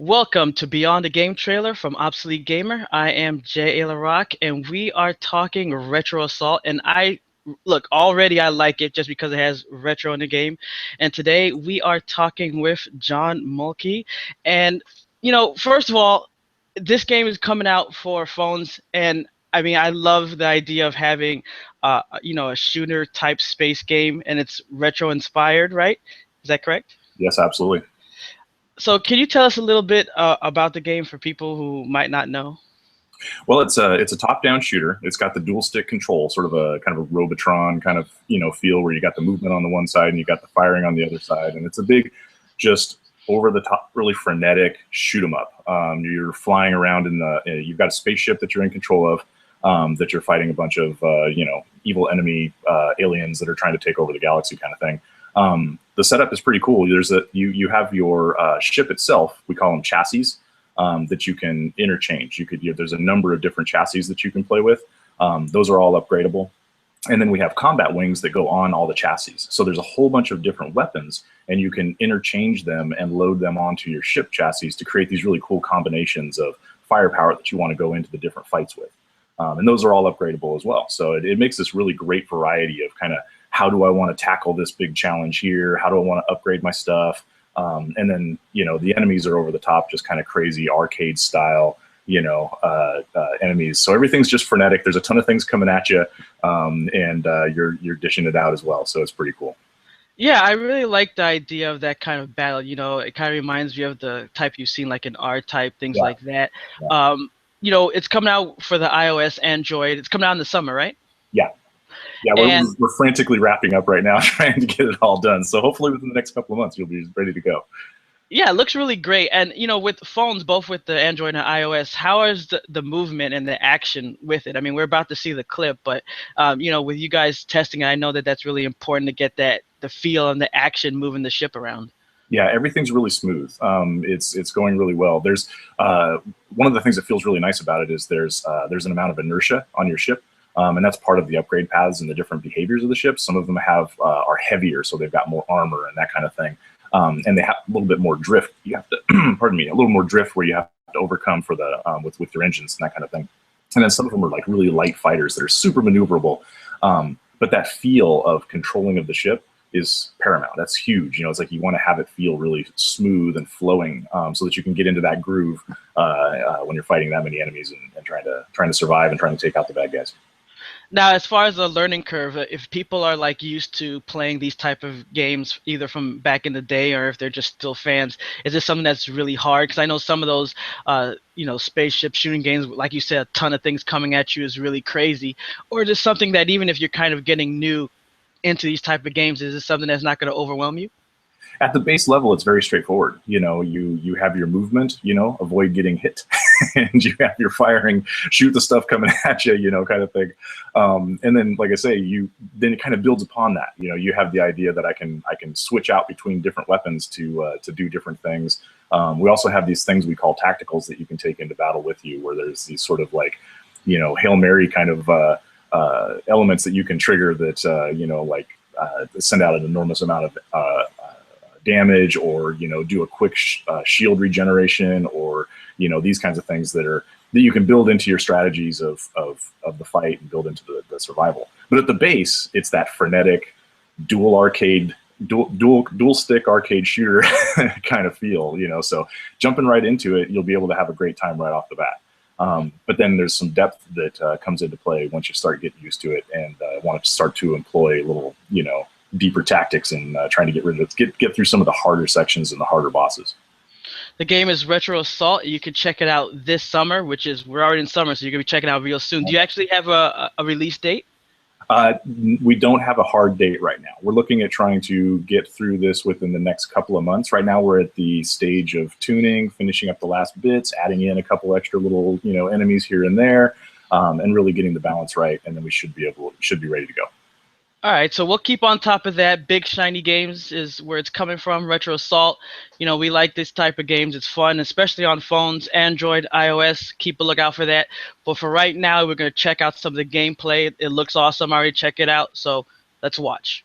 Welcome to Beyond the Game Trailer from Obsolete Gamer. I am Jay Rock, and we are talking Retro Assault. And look, already I like it just because it has retro in the game. And today we are talking with John Mulkey. And, first of all, this game is coming out for phones. And I mean, I love the idea of having, a shooter type space game, and it's retro inspired, right? Is that correct? Yes, absolutely. So can you tell us a little bit about the game for people who might not know? Well, it's a top-down shooter. It's got the dual stick control, sort of a kind of a Robotron kind of feel where you got the movement on the one side and you got the firing on the other side, and it's a big, just over the top, really frenetic shoot 'em up. You're flying around you've got a spaceship that you're in control of, that you're fighting a bunch of evil enemy aliens that are trying to take over the galaxy, kind of thing. The setup is pretty cool. You have your ship itself. We call them chassis, that you can interchange. There's a number of different chassis that you can play with. Those are all upgradable. And then we have combat wings that go on all the chassis. So there's a whole bunch of different weapons, and you can interchange them and load them onto your ship chassis to create these really cool combinations of firepower that you want to go into the different fights with. And those are all upgradable as well. So it makes this really great variety of kind of, how do I want to tackle this big challenge here? How do I want to upgrade my stuff? And then, the enemies are over the top, just kind of crazy arcade style, enemies. So everything's just frenetic. There's a ton of things coming at you, and you're dishing it out as well. So it's pretty cool. Yeah, I really like the idea of that kind of battle. It kind of reminds me of the type you've seen, like an R-type, things like that. Yeah. It's coming out for the iOS, Android. It's coming out in the summer, right? Yeah. Yeah, we're frantically wrapping up right now, trying to get it all done. So hopefully within the next couple of months, you'll be ready to go. Yeah, it looks really great. And, with phones, both with the Android and iOS, how is the movement and the action with it? I mean, we're about to see the clip, but, with you guys testing, I know that that's really important to get the feel and the action moving the ship around. Yeah, everything's really smooth. It's going really well. There's one of the things that feels really nice about it is there's an amount of inertia on your ship. And that's part of the upgrade paths and the different behaviors of the ship. Some of them are heavier, so they've got more armor and that kind of thing. And they have a little bit more drift. You have to, pardon me, a little more drift where you have to overcome for with your engines and that kind of thing. And then some of them are like really light fighters that are super maneuverable. But that feel of controlling of the ship is paramount. That's huge. It's like you want to have it feel really smooth and flowing, so that you can get into that groove when you're fighting that many enemies and trying to survive and trying to take out the bad guys. Now, as far as the learning curve, if people are like used to playing these type of games, either from back in the day or if they're just still fans, is this something that's really hard? Because I know some of those, spaceship shooting games, like you said, a ton of things coming at you is really crazy. Or is this something that even if you're kind of getting new into these type of games, is this something that's not going to overwhelm you? At the base level, it's very straightforward. You have your movement, avoid getting hit, and you have your firing, shoot the stuff coming at you, kind of thing. And then, like I say, then it kind of builds upon that. You have the idea that I can switch out between different weapons to do different things. We also have these things we call tacticals that you can take into battle with you, where there's these sort of like, Hail Mary kind of elements that you can trigger that, send out an enormous amount of damage, or do a quick shield regeneration, or these kinds of things that you can build into your strategies of the fight and build into the survival. But at the base, it's that frenetic dual stick arcade shooter kind of feel. So jumping right into it, you'll be able to have a great time right off the bat. But then there's some depth that comes into play once you start getting used to it and want to start to employ little deeper tactics and trying to get through some of the harder sections and the harder bosses. The game is Retro Assault. You can check it out this summer, we're already in summer, so you're going to be checking it out real soon. Do you actually have a release date? We don't have a hard date right now. We're looking at trying to get through this within the next couple of months. Right now, we're at the stage of tuning, finishing up the last bits, adding in a couple extra little enemies here and there, and really getting the balance right. And then we should be ready to go. All right, so we'll keep on top of that. Big Shiny Games is where it's coming from, Retro Assault. We like this type of games. It's fun, especially on phones, Android, iOS. Keep a lookout for that. But for right now, we're going to check out some of the gameplay. It looks awesome. I already checked it out, so let's watch.